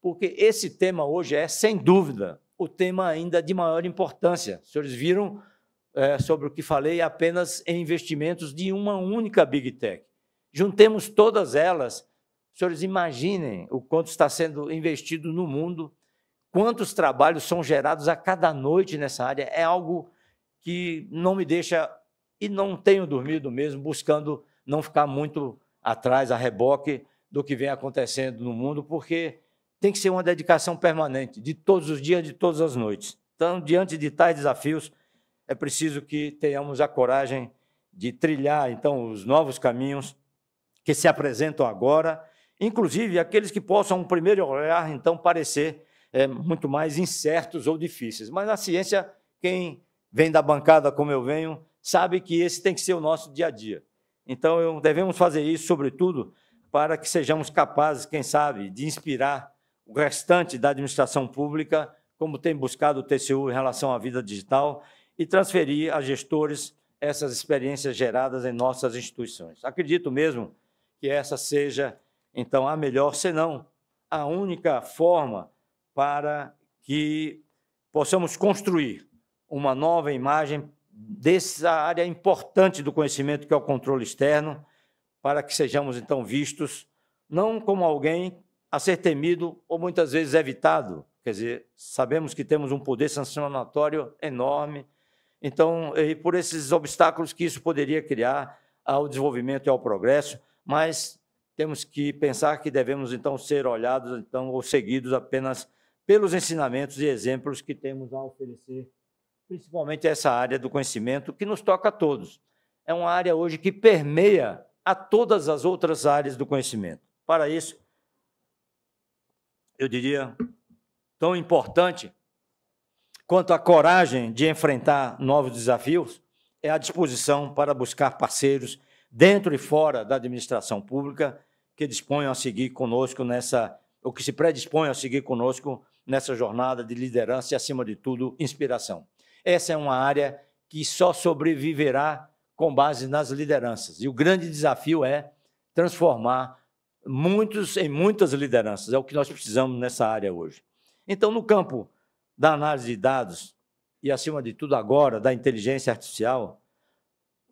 porque esse tema hoje é, sem dúvida, o tema ainda de maior importância. Os senhores viram sobre o que falei apenas em investimentos de uma única Big Tech. Juntemos todas elas, os senhores imaginem o quanto está sendo investido no mundo, quantos trabalhos são gerados a cada noite nessa área. É algo que não me deixa, e não tenho dormido mesmo, buscando não ficar muito atrás, a reboque do que vem acontecendo no mundo, porque tem que ser uma dedicação permanente, de todos os dias, de todas as noites. Então, diante de tais desafios, é preciso que tenhamos a coragem de trilhar, então, os novos caminhos que se apresentam agora, inclusive aqueles que possam, a um primeiro olhar, então, parecer muito mais incertos ou difíceis. Mas na ciência, quem vem da bancada como eu venho, sabe que esse tem que ser o nosso dia a dia. Então, devemos fazer isso, sobretudo, para que sejamos capazes, quem sabe, de inspirar o restante da administração pública, como tem buscado o TCU em relação à vida digital, e transferir a gestores essas experiências geradas em nossas instituições. Acredito mesmo que essa seja, então, a melhor, senão a única forma para que possamos construir uma nova imagem dessa área importante do conhecimento, que é o controle externo, para que sejamos, então, vistos não como alguém a ser temido ou muitas vezes evitado. Quer dizer, sabemos que temos um poder sancionatório enorme, então, e por esses obstáculos que isso poderia criar ao desenvolvimento e ao progresso, mas temos que pensar que devemos, então, ser olhados então, ou seguidos apenas pelos ensinamentos e exemplos que temos a oferecer, principalmente essa área do conhecimento, que nos toca a todos. É uma área hoje que permeia a todas as outras áreas do conhecimento. Para isso, eu diria, tão importante quanto a coragem de enfrentar novos desafios é a disposição para buscar parceiros dentro e fora da administração pública que disponham a seguir conosco ou que se predispõem a seguir conosco nessa jornada de liderança e, acima de tudo, inspiração. Essa é uma área que só sobreviverá com base nas lideranças. E o grande desafio é transformar muitos em muitas lideranças. É o que nós precisamos nessa área hoje. Então, no campo da análise de dados e, acima de tudo, agora, da inteligência artificial,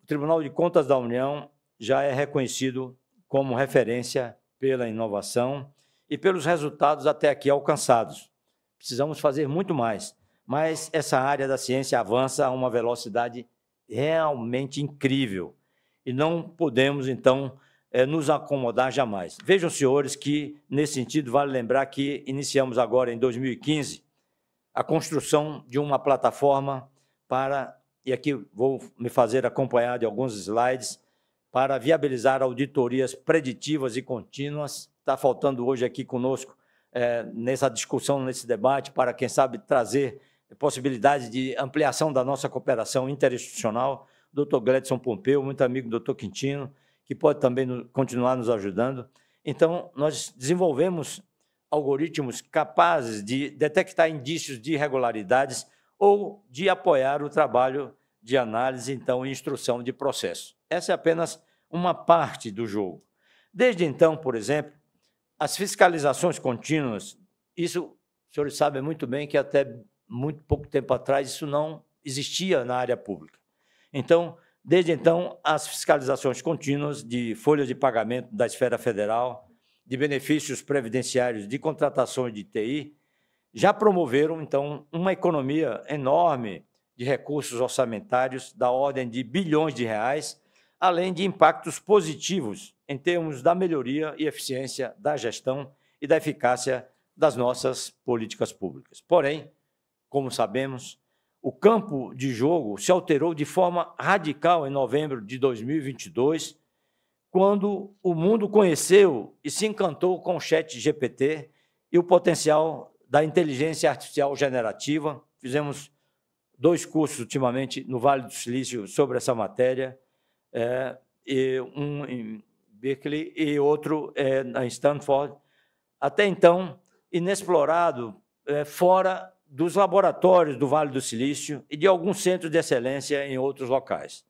o Tribunal de Contas da União já é reconhecido como referência pela inovação e pelos resultados até aqui alcançados. Precisamos fazer muito mais, mas essa área da ciência avança a uma velocidade realmente incrível e não podemos, então, nos acomodar jamais. Vejam, senhores, que, nesse sentido, vale lembrar que iniciamos agora, em 2015, a construção de uma plataforma para, e aqui vou me fazer acompanhar de alguns slides, para viabilizar auditorias preditivas e contínuas. Está faltando hoje aqui conosco, nessa discussão, nesse debate, para, quem sabe, trazer possibilidade de ampliação da nossa cooperação interinstitucional. Dr. Gledson Pompeu, muito amigo do Dr. Quintino, que pode também continuar nos ajudando. Então, nós desenvolvemos algoritmos capazes de detectar indícios de irregularidades ou de apoiar o trabalho de análise, então, e instrução de processo. Essa é apenas uma parte do jogo. Desde então, por exemplo, as fiscalizações contínuas, isso, os senhores sabem muito bem que até muito pouco tempo atrás isso não existia na área pública. Então, desde então, as fiscalizações contínuas de folhas de pagamento da esfera federal, de benefícios previdenciários, de contratações de TI, já promoveram, então, uma economia enorme de recursos orçamentários da ordem de bilhões de reais, além de impactos positivos em termos da melhoria e eficiência da gestão e da eficácia das nossas políticas públicas. Porém, como sabemos, o campo de jogo se alterou de forma radical em novembro de 2022, quando o mundo conheceu e se encantou com o ChatGPT e o potencial da inteligência artificial generativa. Fizemos 2 cursos ultimamente no Vale do Silício sobre essa matéria, um em Berkeley e outro em Stanford. Até então, inexplorado fora dos laboratórios do Vale do Silício e de alguns centros de excelência em outros locais.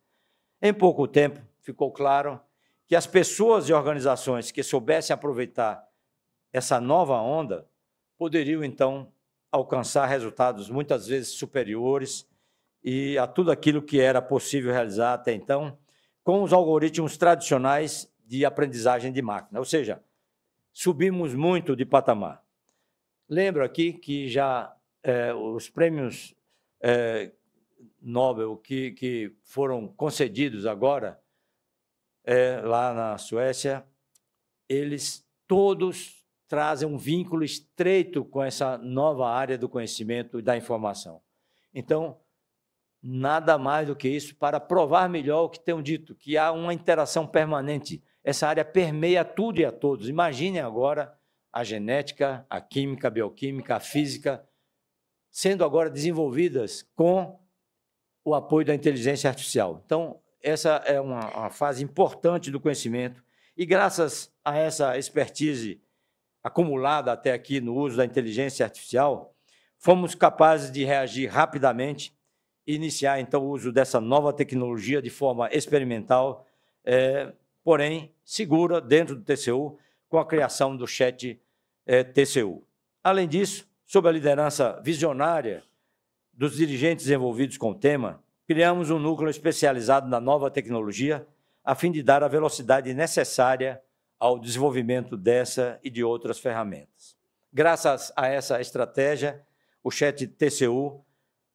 Em pouco tempo, ficou claro que as pessoas e organizações que soubessem aproveitar essa nova onda poderiam, então, alcançar resultados muitas vezes superiores e a tudo aquilo que era possível realizar até então com os algoritmos tradicionais de aprendizagem de máquina, ou seja, subimos muito de patamar. Lembro aqui que já os prêmios Nobel que foram concedidos agora lá na Suécia, eles todos trazem um vínculo estreito com essa nova área do conhecimento e da informação. Então, nada mais do que isso para provar melhor o que tenho dito, que há uma interação permanente. Essa área permeia tudo e a todos. Imaginem agora a genética, a química, a bioquímica, a física, sendo agora desenvolvidas com o apoio da inteligência artificial. Então, essa é uma fase importante do conhecimento e, graças a essa expertise acumulada até aqui no uso da inteligência artificial, fomos capazes de reagir rapidamente e iniciar, então, o uso dessa nova tecnologia de forma experimental, porém segura, dentro do TCU, com a criação do chat TCU. Além disso, sob a liderança visionária dos dirigentes envolvidos com o tema, criamos um núcleo especializado na nova tecnologia, a fim de dar a velocidade necessária ao desenvolvimento dessa e de outras ferramentas. Graças a essa estratégia, o chat TCU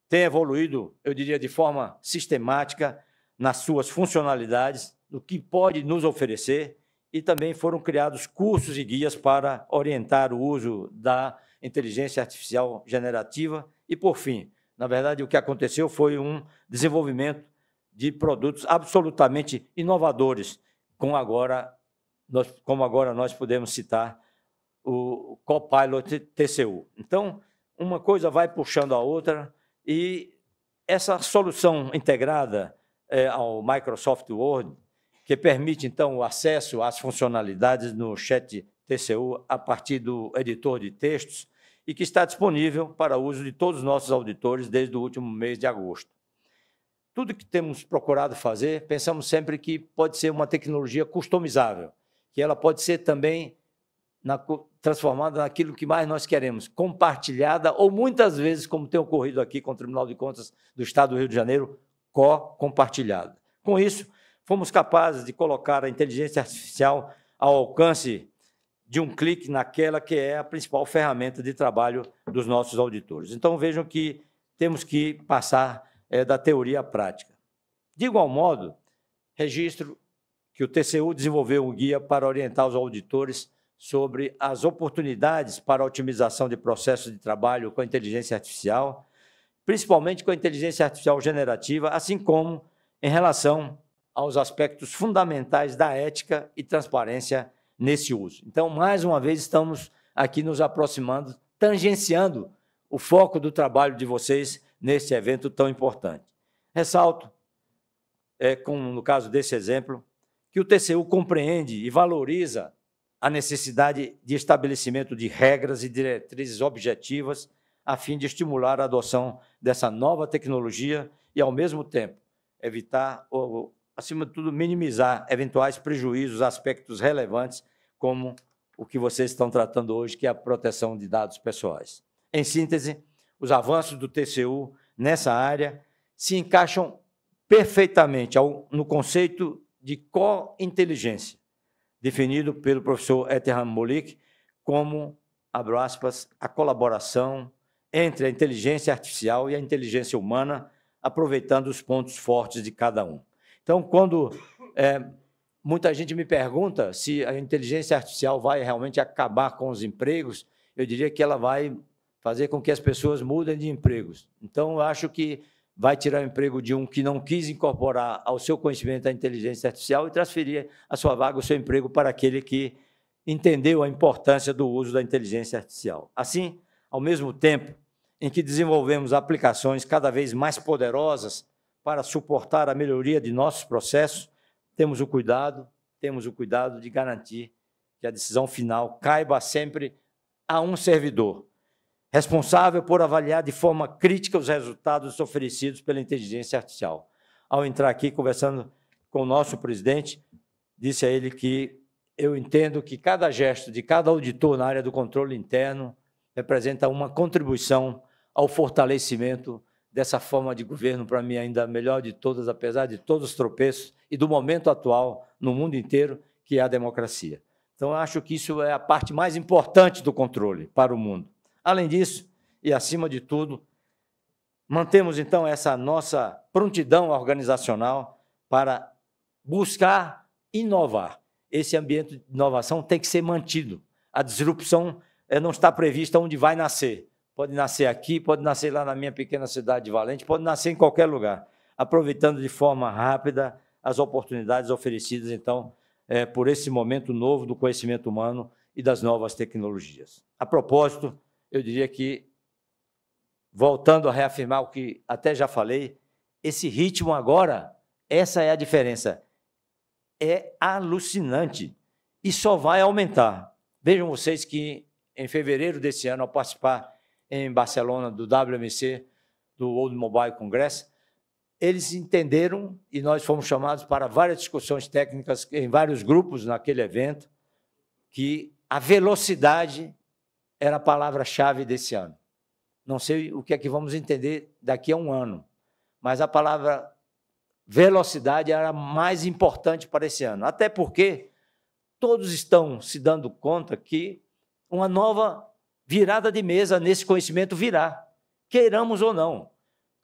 tem evoluído, eu diria, de forma sistemática nas suas funcionalidades, no que pode nos oferecer, e também foram criados cursos e guias para orientar o uso da inteligência artificial generativa e, por fim, na verdade, o que aconteceu foi um desenvolvimento de produtos absolutamente inovadores, como agora nós podemos citar o Copilot TCU. Então, uma coisa vai puxando a outra e essa solução integrada ao Microsoft Word, que permite, então, o acesso às funcionalidades no chat TCU a partir do editor de textos e que está disponível para uso de todos os nossos auditores desde o último mês de agosto. Tudo que temos procurado fazer, pensamos sempre que pode ser uma tecnologia customizável, que ela pode ser também transformada naquilo que mais nós queremos, compartilhada ou, muitas vezes, como tem ocorrido aqui com o Tribunal de Contas do Estado do Rio de Janeiro, co-compartilhada. Com isso, fomos capazes de colocar a inteligência artificial ao alcance de um clique naquela que é a principal ferramenta de trabalho dos nossos auditores. Então, vejam que temos que passar da teoria à prática. De igual modo, registro que o TCU desenvolveu um guia para orientar os auditores sobre as oportunidades para a otimização de processos de trabalho com a inteligência artificial, principalmente com a inteligência artificial generativa, assim como em relação aos aspectos fundamentais da ética e transparência nesse uso. Então, mais uma vez, estamos aqui nos aproximando, tangenciando o foco do trabalho de vocês nesse evento tão importante. Ressalto, como no caso desse exemplo, que o TCU compreende e valoriza a necessidade de estabelecimento de regras e diretrizes objetivas a fim de estimular a adoção dessa nova tecnologia e, ao mesmo tempo, evitar, ou, acima de tudo, minimizar eventuais prejuízos, aspectos relevantes, como o que vocês estão tratando hoje, que é a proteção de dados pessoais. Em síntese, os avanços do TCU nessa área se encaixam perfeitamente no conceito de co-inteligência, definido pelo professor Ethem Mollick como, abro aspas, a colaboração entre a inteligência artificial e a inteligência humana, aproveitando os pontos fortes de cada um. Então, quando muita gente me pergunta se a inteligência artificial vai realmente acabar com os empregos, eu diria que ela vai fazer com que as pessoas mudem de empregos. Então, eu acho que vai tirar o emprego de um que não quis incorporar ao seu conhecimento a inteligência artificial e transferir a sua vaga, o seu emprego, para aquele que entendeu a importância do uso da inteligência artificial. Assim, ao mesmo tempo em que desenvolvemos aplicações cada vez mais poderosas para suportar a melhoria de nossos processos, temos o cuidado de garantir que a decisão final caiba sempre a um servidor, responsável por avaliar de forma crítica os resultados oferecidos pela inteligência artificial. Ao entrar aqui, conversando com o nosso presidente, disse a ele que eu entendo que cada gesto de cada auditor na área do controle interno representa uma contribuição ao fortalecimento dessa forma de governo, para mim, ainda a melhor de todas, apesar de todos os tropeços e do momento atual no mundo inteiro, que é a democracia. Então, eu acho que isso é a parte mais importante do controle para o mundo. Além disso, e acima de tudo, mantemos, então, essa nossa prontidão organizacional para buscar inovar. Esse ambiente de inovação tem que ser mantido. A disrupção não está prevista onde vai nascer. Pode nascer aqui, pode nascer lá na minha pequena cidade de Valente, pode nascer em qualquer lugar, aproveitando de forma rápida as oportunidades oferecidas, então, por esse momento novo do conhecimento humano e das novas tecnologias. A propósito, eu diria que, voltando a reafirmar o que até já falei, esse ritmo agora, essa é a diferença, é alucinante e só vai aumentar. Vejam vocês que, em fevereiro desse ano, ao participar em Barcelona do WMC, do World Mobile Congress, eles entenderam, e nós fomos chamados para várias discussões técnicas em vários grupos naquele evento, que a velocidade era a palavra-chave desse ano. Não sei o que é que vamos entender daqui a um ano, mas a palavra velocidade era a mais importante para esse ano, até porque todos estão se dando conta que uma nova virada de mesa nesse conhecimento virá, queiramos ou não.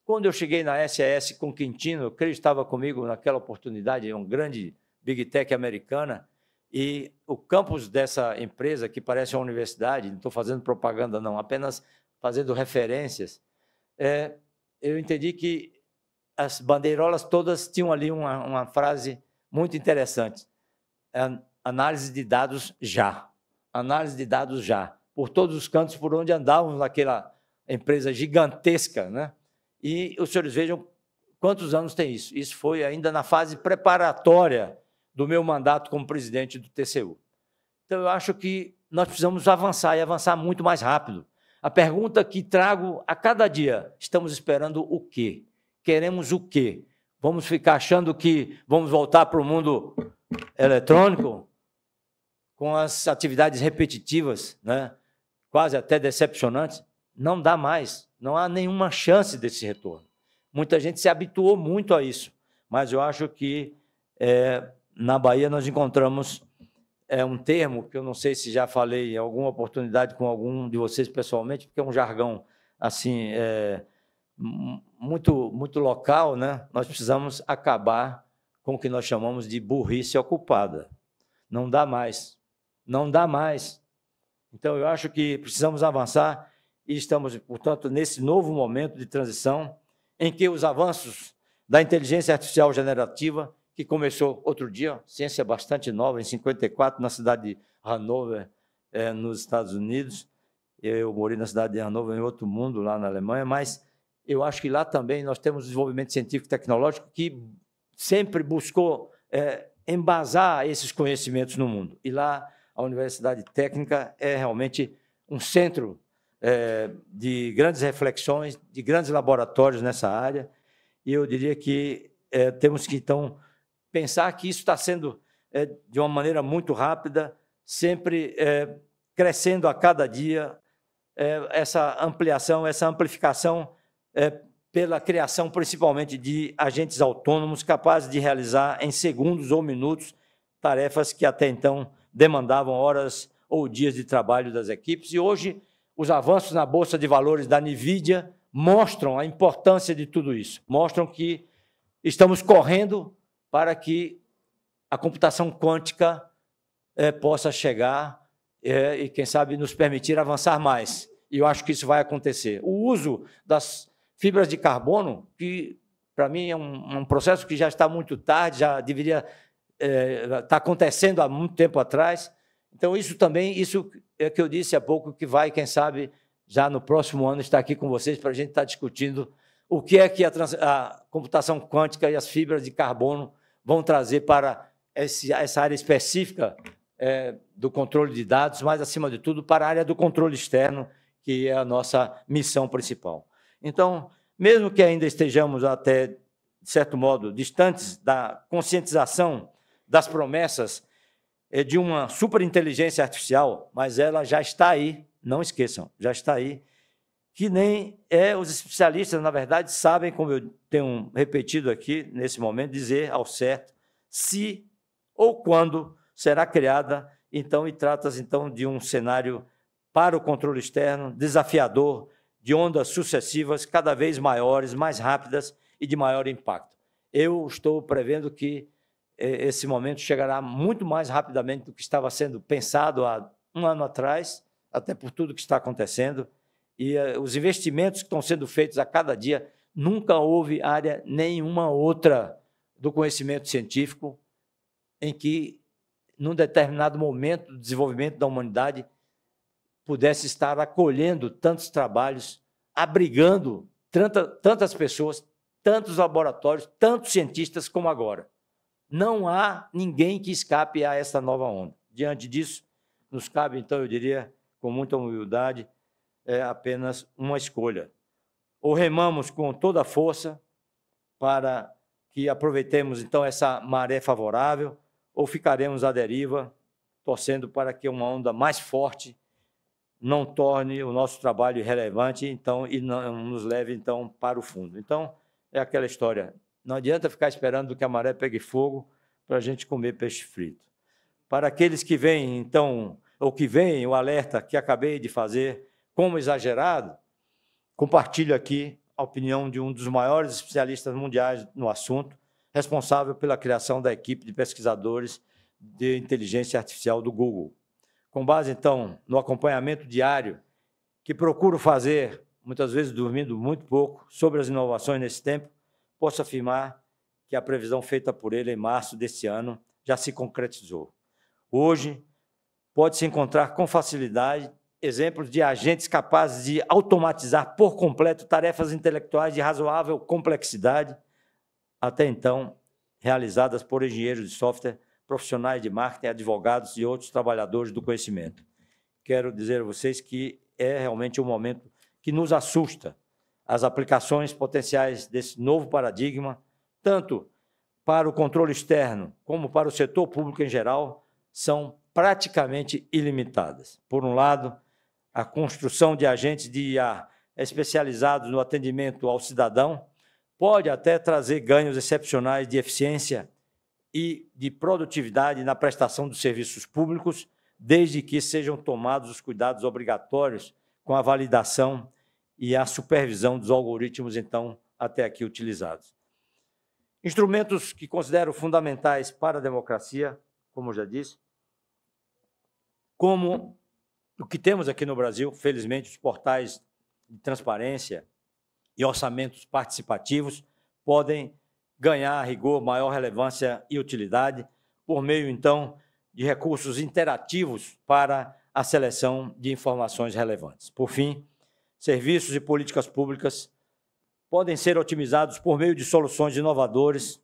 Quando eu cheguei na SES com Quintino, eu creio que estava comigo naquela oportunidade, uma grande Big Tech americana, e o campus dessa empresa, que parece uma universidade, não estou fazendo propaganda não, apenas fazendo referências, eu entendi que as bandeirolas todas tinham ali uma frase muito interessante, análise de dados já, análise de dados já, por todos os cantos por onde andávamos naquela empresa gigantesca, né? E os senhores vejam quantos anos tem isso. Isso foi ainda na fase preparatória do meu mandato como presidente do TCU. Então, eu acho que nós precisamos avançar e avançar muito mais rápido. A pergunta que trago a cada dia, estamos esperando o quê? Queremos o quê? Vamos ficar achando que vamos voltar para o mundo eletrônico com as atividades repetitivas, né? Quase até decepcionantes? Não dá mais, não há nenhuma chance desse retorno. Muita gente se habituou muito a isso, mas eu acho que na Bahia nós encontramos um termo que eu não sei se já falei em alguma oportunidade com algum de vocês pessoalmente, porque é um jargão assim, muito local, né? Nós precisamos acabar com o que nós chamamos de burrice ocupada. Não dá mais, não dá mais. Então, eu acho que precisamos avançar e estamos, portanto, nesse novo momento de transição em que os avanços da inteligência artificial generativa, que começou outro dia, ciência bastante nova, em 54, na cidade de Hannover, nos Estados Unidos. Eu morei na cidade de Hannover, em outro mundo, lá na Alemanha, mas eu acho que lá também nós temos desenvolvimento científico e tecnológico que sempre buscou embasar esses conhecimentos no mundo. E lá a Universidade Técnica é realmente um centro de grandes reflexões, de grandes laboratórios nessa área, e eu diria que temos que, então, pensar que isso está sendo, de uma maneira muito rápida, sempre crescendo a cada dia, essa ampliação, essa amplificação pela criação, principalmente, de agentes autônomos capazes de realizar, em segundos ou minutos, tarefas que até então demandavam horas ou dias de trabalho das equipes. E hoje, os avanços na Bolsa de Valores da NVIDIA mostram a importância de tudo isso, mostram que estamos correndo para que a computação quântica possa chegar e, quem sabe, nos permitir avançar mais. E eu acho que isso vai acontecer. O uso das fibras de carbono, que, para mim, é um processo que já está muito tarde, já deveria estar acontecendo há muito tempo atrás. Então, isso também, isso é que eu disse há pouco, que vai, quem sabe, já no próximo ano, estar aqui com vocês para a gente estar discutindo o que é que a computação quântica e as fibras de carbono vão trazer para essa área específica do controle de dados, mas, acima de tudo, para a área do controle externo, que é a nossa missão principal. Então, mesmo que ainda estejamos até, de certo modo, distantes da conscientização das promessas de uma superinteligência artificial, mas ela já está aí, não esqueçam, já está aí, que nem os especialistas, na verdade, sabem, como eu tenho repetido aqui, nesse momento, dizer ao certo se ou quando será criada, então, e trata-se, então, de um cenário para o controle externo, desafiador, de ondas sucessivas, cada vez maiores, mais rápidas e de maior impacto. Eu estou prevendo que esse momento chegará muito mais rapidamente do que estava sendo pensado há um ano atrás, até por tudo que está acontecendo, e os investimentos que estão sendo feitos a cada dia, nunca houve área nenhuma outra do conhecimento científico em que, num determinado momento do desenvolvimento da humanidade, pudesse estar acolhendo tantos trabalhos, abrigando tantas pessoas, tantos laboratórios, tantos cientistas como agora. Não há ninguém que escape a essa nova onda. Diante disso, nos cabe, então, eu diria, com muita humildade, apenas uma escolha. Ou remamos com toda a força para que aproveitemos, então, essa maré favorável, ou ficaremos à deriva, torcendo para que uma onda mais forte não torne o nosso trabalho irrelevante, então, e não nos leve, então, para o fundo. Então, é aquela história, não adianta ficar esperando que a maré pegue fogo para a gente comer peixe frito. Para aqueles que veem, então, ou que veem o alerta que acabei de fazer como exagerado, compartilho aqui a opinião de um dos maiores especialistas mundiais no assunto, responsável pela criação da equipe de pesquisadores de inteligência artificial do Google. Com base, então, no acompanhamento diário que procuro fazer, muitas vezes dormindo muito pouco, sobre as inovações nesse tempo, posso afirmar que a previsão feita por ele em março deste ano já se concretizou. Hoje, pode-se encontrar com facilidade exemplos de agentes capazes de automatizar por completo tarefas intelectuais de razoável complexidade, até então realizadas por engenheiros de software, profissionais de marketing, advogados e outros trabalhadores do conhecimento. Quero dizer a vocês que é realmente um momento que nos assusta. As aplicações potenciais desse novo paradigma, tanto para o controle externo como para o setor público em geral, são praticamente ilimitadas. Por um lado, a construção de agentes de IA especializados no atendimento ao cidadão pode até trazer ganhos excepcionais de eficiência e de produtividade na prestação dos serviços públicos, desde que sejam tomados os cuidados obrigatórios com a validação e a supervisão dos algoritmos, então, até aqui utilizados. Instrumentos que considero fundamentais para a democracia, como eu já disse, como o que temos aqui no Brasil, felizmente, os portais de transparência e orçamentos participativos podem ganhar, a rigor, maior relevância e utilidade por meio, então, de recursos interativos para a seleção de informações relevantes. Por fim, serviços e políticas públicas podem ser otimizados por meio de soluções inovadoras,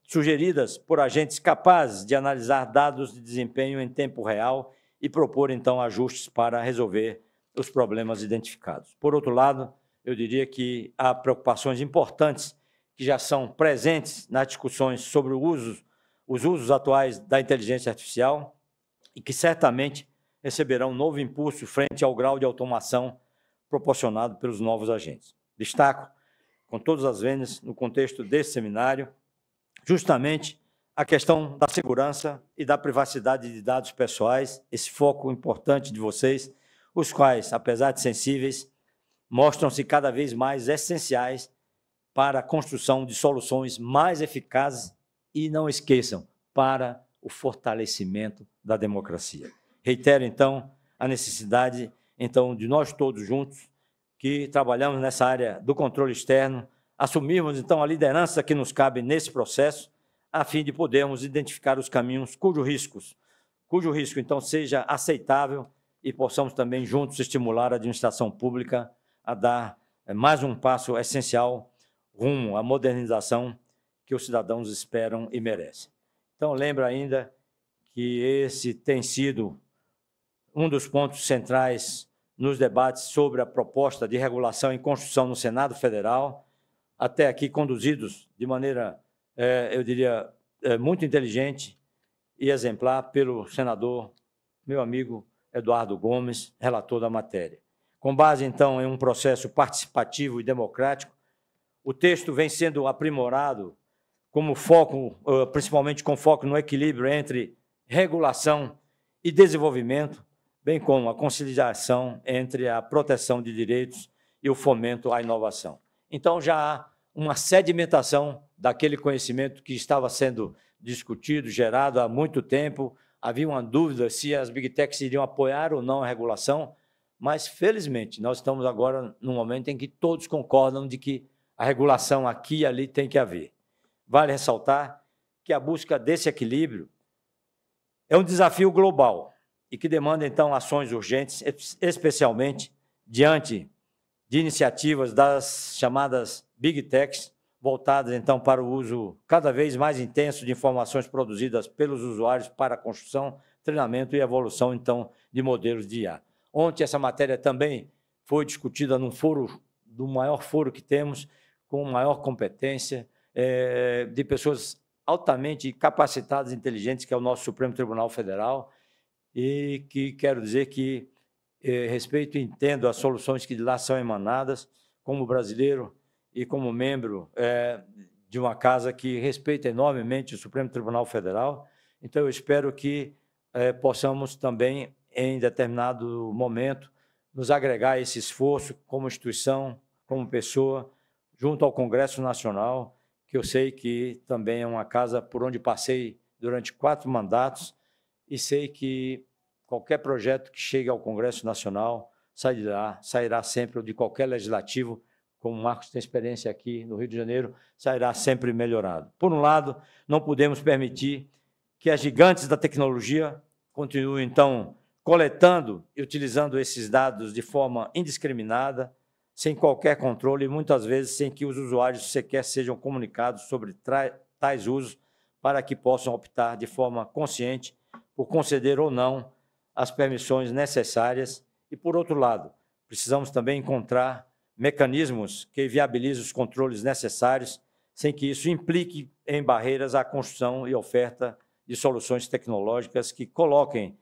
sugeridas por agentes capazes de analisar dados de desempenho em tempo real e propor, então, ajustes para resolver os problemas identificados. Por outro lado, eu diria que há preocupações importantes que já são presentes nas discussões sobre os usos atuais da inteligência artificial e que certamente receberão um novo impulso frente ao grau de automação proporcionado pelos novos agentes. Destaco, com todas as vênias, no contexto desse seminário, justamente a questão da segurança e da privacidade de dados pessoais, esse foco importante de vocês, os quais, apesar de sensíveis, mostram-se cada vez mais essenciais para a construção de soluções mais eficazes e, não esqueçam, para o fortalecimento da democracia. Reitero, então, a necessidade, então, de nós todos juntos, que trabalhamos nessa área do controle externo, assumirmos, então, a liderança que nos cabe nesse processo, a fim de podermos identificar os caminhos cujo risco, então, seja aceitável e possamos também juntos estimular a administração pública a dar mais um passo essencial rumo à modernização que os cidadãos esperam e merecem. Então, lembro ainda que esse tem sido um dos pontos centrais nos debates sobre a proposta de regulação em construção no Senado Federal, até aqui conduzidos de maneira, eu diria, muito inteligente e exemplar pelo senador, meu amigo Eduardo Gomes, relator da matéria. Com base, então, em um processo participativo e democrático, o texto vem sendo aprimorado como foco, principalmente com foco no equilíbrio entre regulação e desenvolvimento, bem como a conciliação entre a proteção de direitos e o fomento à inovação. Então, já há uma sedimentação daquele conhecimento que estava sendo discutido, gerado há muito tempo. Havia uma dúvida se as Big Techs iriam apoiar ou não a regulação, mas, felizmente, nós estamos agora num momento em que todos concordam de que a regulação aqui e ali tem que haver. Vale ressaltar que a busca desse equilíbrio é um desafio global e que demanda, então, ações urgentes, especialmente diante de iniciativas das chamadas Big Techs, voltadas, então, para o uso cada vez mais intenso de informações produzidas pelos usuários para a construção, treinamento e evolução, então, de modelos de IA. Ontem, essa matéria também foi discutida num foro, do maior foro que temos, com maior competência, de pessoas altamente capacitadas e inteligentes, que é o nosso Supremo Tribunal Federal, e que quero dizer que respeito e entendo as soluções que de lá são emanadas, como brasileiro e como membro de uma casa que respeita enormemente o Supremo Tribunal Federal. Então, eu espero que possamos também, em determinado momento, nos agregar a esse esforço como instituição, como pessoa, junto ao Congresso Nacional, que eu sei que também é uma casa por onde passei durante 4 mandatos e sei que qualquer projeto que chegue ao Congresso Nacional sairá sempre, ou de qualquer legislativo, como o Marcos tem experiência aqui no Rio de Janeiro, sairá sempre melhorado. Por um lado, não podemos permitir que as gigantes da tecnologia continuem, então, coletando e utilizando esses dados de forma indiscriminada, sem qualquer controle e, muitas vezes, sem que os usuários sequer sejam comunicados sobre tais usos para que possam optar de forma consciente por conceder ou não as permissões necessárias. E, por outro lado, precisamos também encontrar mecanismos que viabilizem os controles necessários, sem que isso implique em barreiras à construção e oferta de soluções tecnológicas que coloquem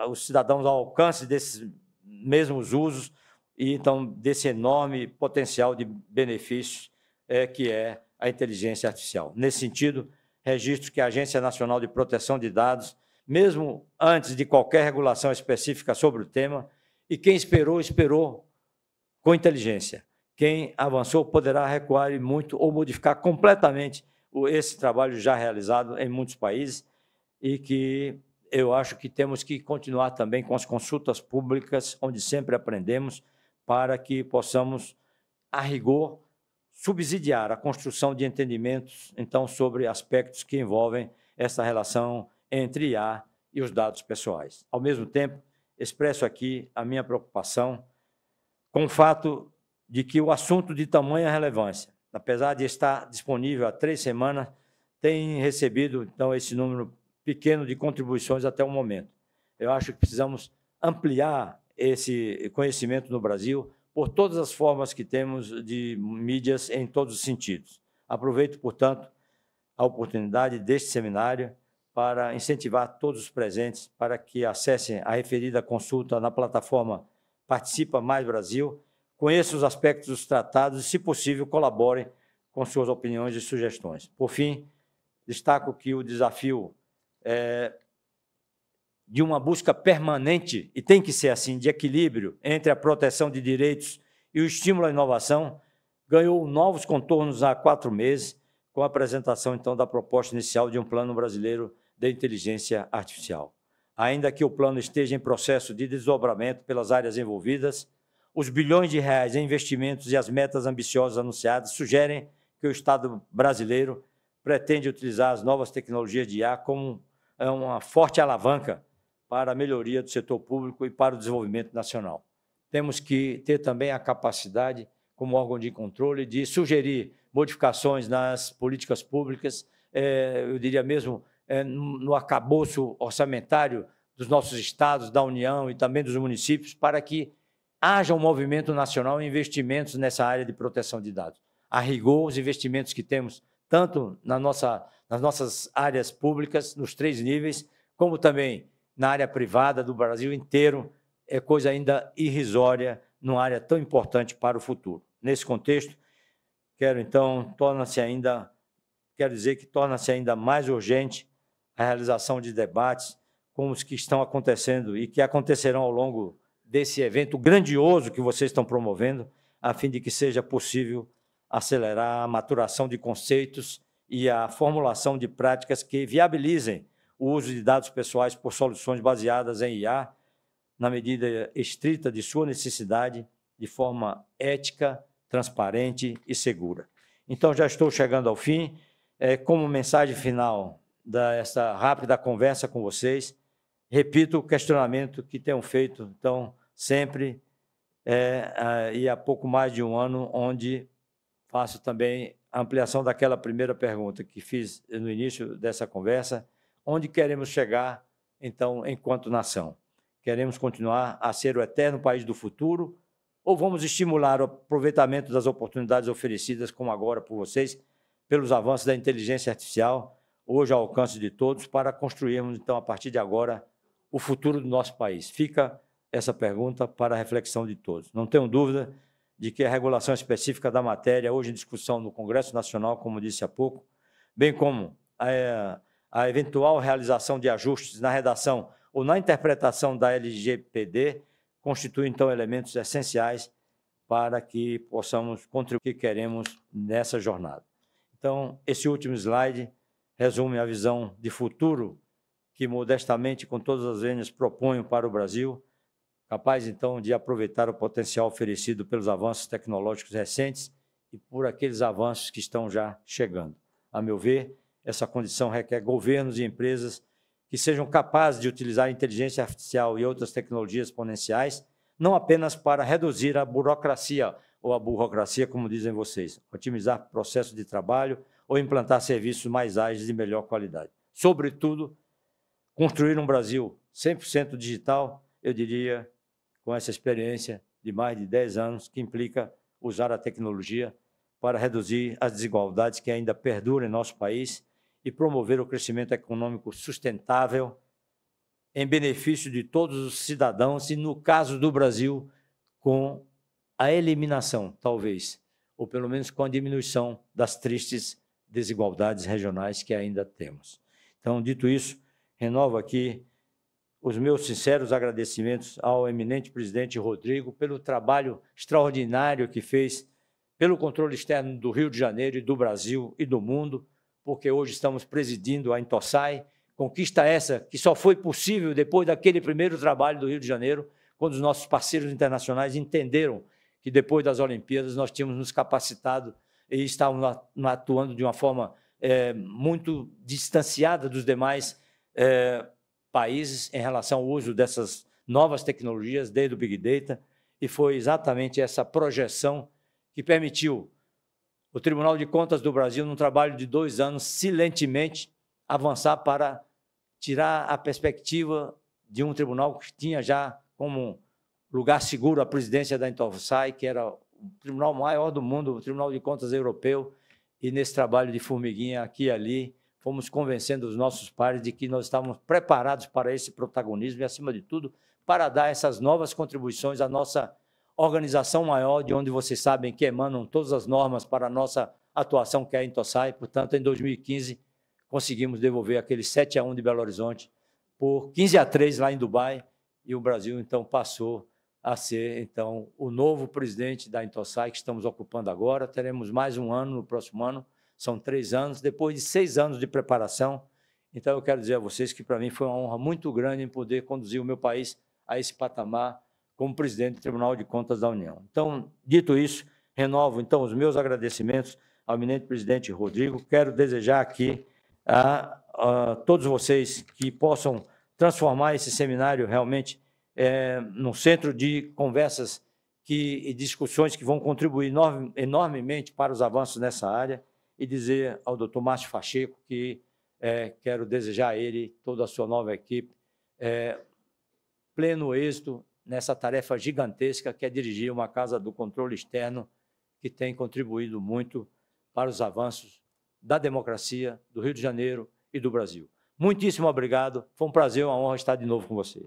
os cidadãos ao alcance desses mesmos usos e, então, desse enorme potencial de benefícios que é a inteligência artificial. Nesse sentido, registro que a Agência Nacional de Proteção de Dados, mesmo antes de qualquer regulação específica sobre o tema, e quem esperou, esperou com inteligência. Quem avançou poderá recuar e muito ou modificar completamente esse trabalho já realizado em muitos países e que eu acho que temos que continuar também com as consultas públicas, onde sempre aprendemos, para que possamos, a rigor, subsidiar a construção de entendimentos, então, sobre aspectos que envolvem essa relação entre IA e os dados pessoais. Ao mesmo tempo, expresso aqui a minha preocupação com o fato de que o assunto de tamanha relevância, apesar de estar disponível há 3 semanas, tem recebido, então, esse número pequeno de contribuições até o momento. Eu acho que precisamos ampliar esse conhecimento no Brasil por todas as formas que temos de mídias em todos os sentidos. Aproveito, portanto, a oportunidade deste seminário para incentivar todos os presentes para que acessem a referida consulta na plataforma Participa Mais Brasil, conheçam os aspectos dos tratados e, se possível, colaborem com suas opiniões e sugestões. Por fim, destaco que o desafio de uma busca permanente, e tem que ser assim, de equilíbrio entre a proteção de direitos e o estímulo à inovação, ganhou novos contornos há 4 meses, com a apresentação, então, da proposta inicial de um plano brasileiro de inteligência artificial. Ainda que o plano esteja em processo de desdobramento pelas áreas envolvidas, os bilhões de reais em investimentos e as metas ambiciosas anunciadas sugerem que o Estado brasileiro pretende utilizar as novas tecnologias de IA como uma forte alavanca para a melhoria do setor público e para o desenvolvimento nacional. Temos que ter também a capacidade, como órgão de controle, de sugerir modificações nas políticas públicas, eu diria mesmo no arcabouço orçamentário dos nossos estados, da União e também dos municípios, para que haja um movimento nacional em investimentos nessa área de proteção de dados. A rigor, os investimentos que temos, tanto nas nossas áreas públicas, nos 3 níveis, como também na área privada do Brasil inteiro é coisa ainda irrisória numa área tão importante para o futuro. Nesse contexto, quero dizer que torna-se ainda mais urgente a realização de debates como os que estão acontecendo e que acontecerão ao longo desse evento grandioso que vocês estão promovendo, a fim de que seja possível acelerar a maturação de conceitos e a formulação de práticas que viabilizem o uso de dados pessoais por soluções baseadas em IA, na medida estrita de sua necessidade, de forma ética, transparente e segura. Então, já estou chegando ao fim. Como mensagem final desta rápida conversa com vocês, repito o questionamento que tenho feito, então, sempre, e há pouco mais de um ano, onde faço também a ampliação daquela primeira pergunta que fiz no início dessa conversa: onde queremos chegar, então, enquanto nação? Queremos continuar a ser o eterno país do futuro ou vamos estimular o aproveitamento das oportunidades oferecidas, como agora por vocês, pelos avanços da inteligência artificial, hoje ao alcance de todos, para construirmos, então, a partir de agora, o futuro do nosso país? Fica essa pergunta para a reflexão de todos. Não tenho dúvida de que a regulação específica da matéria, hoje em discussão no Congresso Nacional, como disse há pouco, bem como a eventual realização de ajustes na redação ou na interpretação da LGPD, constituem, então, elementos essenciais para que possamos contribuir o que queremos nessa jornada. Então, esse último slide resume a visão de futuro que, modestamente, com todas as vênias, proponho para o Brasil, capaz, então, de aproveitar o potencial oferecido pelos avanços tecnológicos recentes e por aqueles avanços que estão já chegando. A meu ver, essa condição requer governos e empresas que sejam capazes de utilizar a inteligência artificial e outras tecnologias exponenciais, não apenas para reduzir a burocracia, ou a burocracia, como dizem vocês, otimizar processos de trabalho ou implantar serviços mais ágeis e de melhor qualidade. Sobretudo, construir um Brasil 100% digital, eu diria, com essa experiência de mais de 10 anos, que implica usar a tecnologia para reduzir as desigualdades que ainda perduram em nosso país e promover o crescimento econômico sustentável em benefício de todos os cidadãos e, no caso do Brasil, com a eliminação, talvez, ou pelo menos com a diminuição das tristes desigualdades regionais que ainda temos. Então, dito isso, renovo aqui os meus sinceros agradecimentos ao eminente presidente Rodrigo pelo trabalho extraordinário que fez pelo controle externo do Rio de Janeiro e do Brasil e do mundo, porque hoje estamos presidindo a Intosai, conquista essa que só foi possível depois daquele primeiro trabalho do Rio de Janeiro, quando os nossos parceiros internacionais entenderam que depois das Olimpíadas nós tínhamos nos capacitado e estávamos atuando de uma forma muito distanciada dos demais países em relação ao uso dessas novas tecnologias, desde o Big Data, e foi exatamente essa projeção que permitiu o Tribunal de Contas do Brasil, num trabalho de 2 anos, silentemente avançar para tirar a perspectiva de um tribunal que tinha já como lugar seguro a presidência da Intosai, que era o tribunal maior do mundo, o Tribunal de Contas Europeu, e nesse trabalho de formiguinha aqui e ali, fomos convencendo os nossos pares de que nós estávamos preparados para esse protagonismo e, acima de tudo, para dar essas novas contribuições à nossa organização maior, de onde vocês sabem que emanam todas as normas para a nossa atuação, que é a Intosai. Portanto, em 2015, conseguimos devolver aquele 7-1 de Belo Horizonte por 15-3 lá em Dubai, e o Brasil, então, passou a ser, então, o novo presidente da Intosai, que estamos ocupando agora. Teremos mais um ano no próximo ano, são 3 anos, depois de 6 anos de preparação. Então, eu quero dizer a vocês que, para mim, foi uma honra muito grande em poder conduzir o meu país a esse patamar como presidente do Tribunal de Contas da União. Então, dito isso, renovo, então, os meus agradecimentos ao eminente presidente Rodrigo. Quero desejar aqui a todos vocês que possam transformar esse seminário realmente num centro de conversas e discussões que vão contribuir enormemente para os avanços nessa área, e dizer ao doutor Márcio Pacheco que quero desejar a ele, toda a sua nova equipe, pleno êxito nessa tarefa gigantesca que é dirigir uma Casa do Controle Externo que tem contribuído muito para os avanços da democracia do Rio de Janeiro e do Brasil. Muitíssimo obrigado. Foi um prazer, uma honra estar de novo com vocês.